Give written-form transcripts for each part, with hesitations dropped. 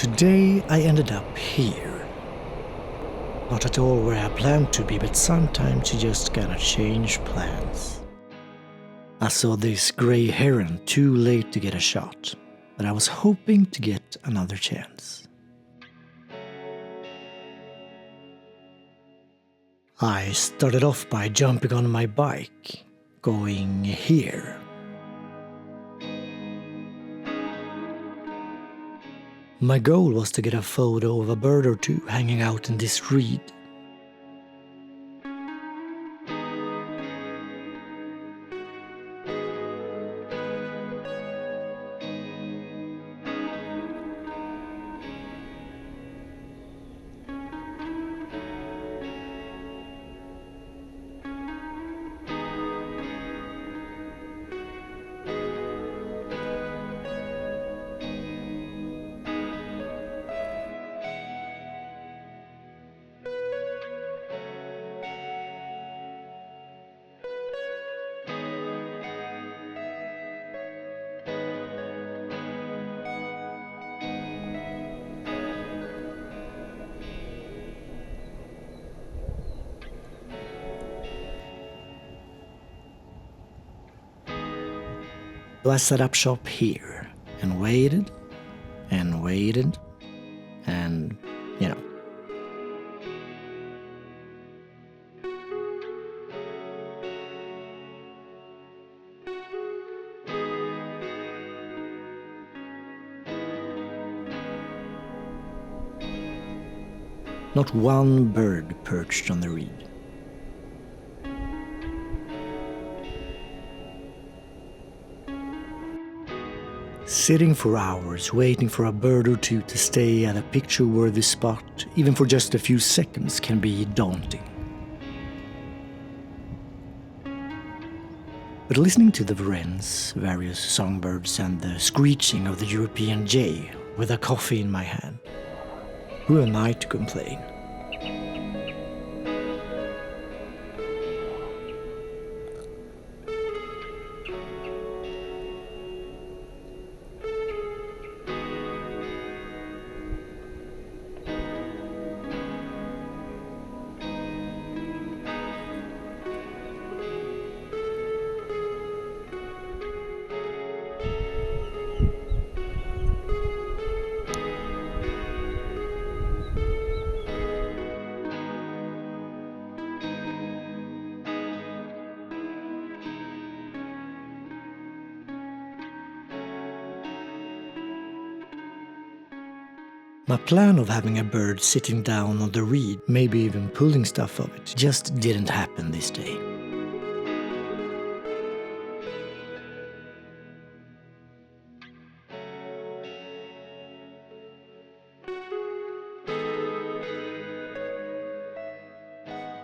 Today I ended up here. Not at all where I planned to be, but sometimes you just gotta change plans. I saw this grey heron too late to get a shot, but I was hoping to get another chance. I started off by jumping on my bike, going here. My goal was to get a photo of a bird or two hanging out in this reed. So I set up shop here and waited and waited and, not one bird perched on the reed. Sitting for hours, waiting for a bird or two to stay at a picture-worthy spot, even for just a few seconds, can be daunting. But listening to the wrens, various songbirds, and the screeching of the European jay with a coffee in my hand, who am I to complain? My plan of having a bird sitting down on the reed, maybe even pulling stuff of it, just didn't happen this day.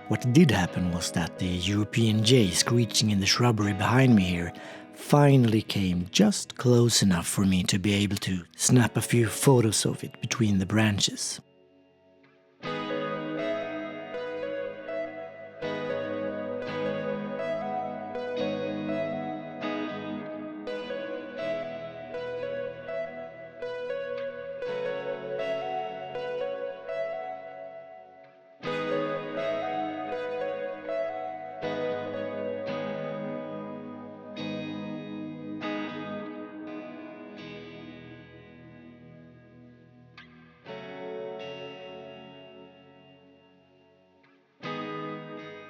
What did happen was that the European jay screeching in the shrubbery behind me here finally came just close enough for me to be able to snap a few photos of it between the branches.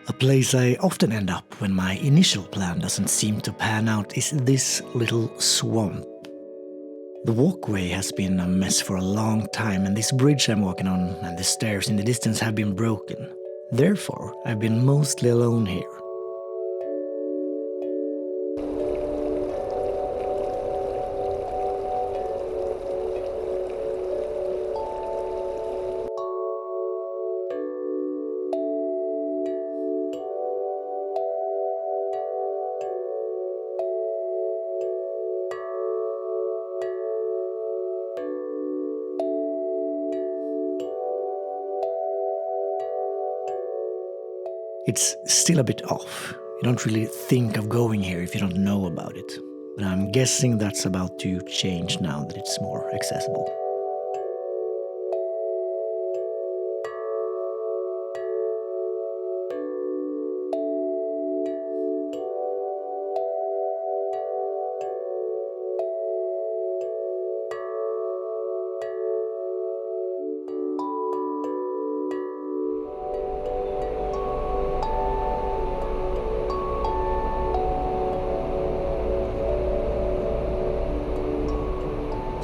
A place I often end up when my initial plan doesn't seem to pan out is this little swamp. The walkway has been a mess for a long time, and this bridge I'm walking on and the stairs in the distance have been broken. Therefore, I've been mostly alone here. It's still a bit off. You don't really think of going here if you don't know about it. But I'm guessing that's about to change now that it's more accessible.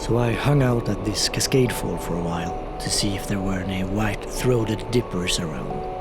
So I hung out at this cascade fall for a while to see if there were any white-throated dippers around.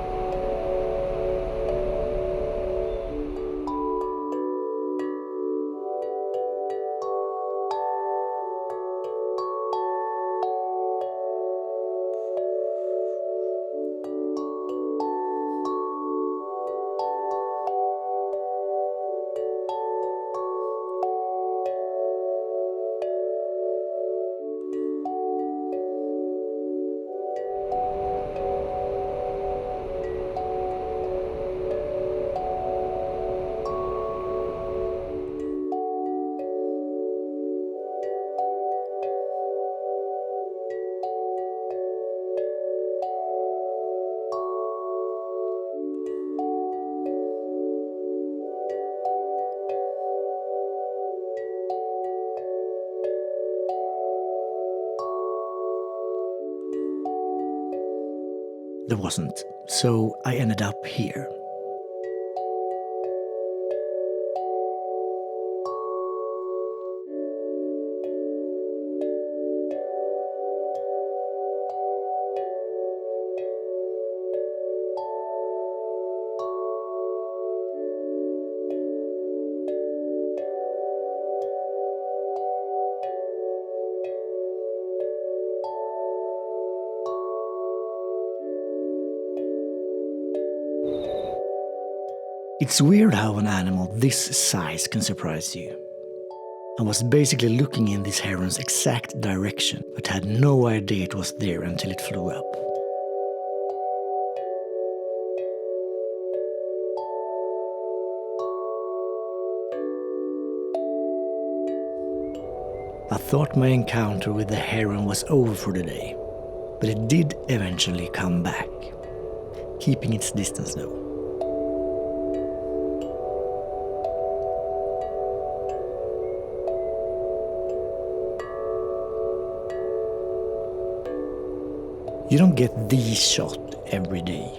There wasn't, so I ended up here. It's weird how an animal this size can surprise you. I was basically looking in this heron's exact direction, but had no idea it was there until it flew up. I thought my encounter with the heron was over for the day, but it did eventually come back, keeping its distance though. You don't get these shots every day.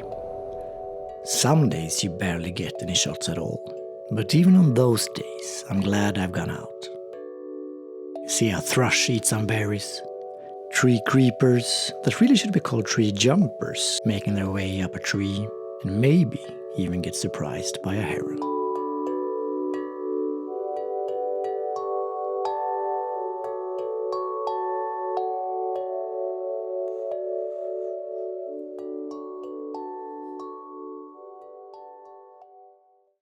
Some days you barely get any shots at all. But even on those days, I'm glad I've gone out. See a thrush eat some berries. Tree creepers, that really should be called tree jumpers, making their way up a tree. And maybe even get surprised by a heron.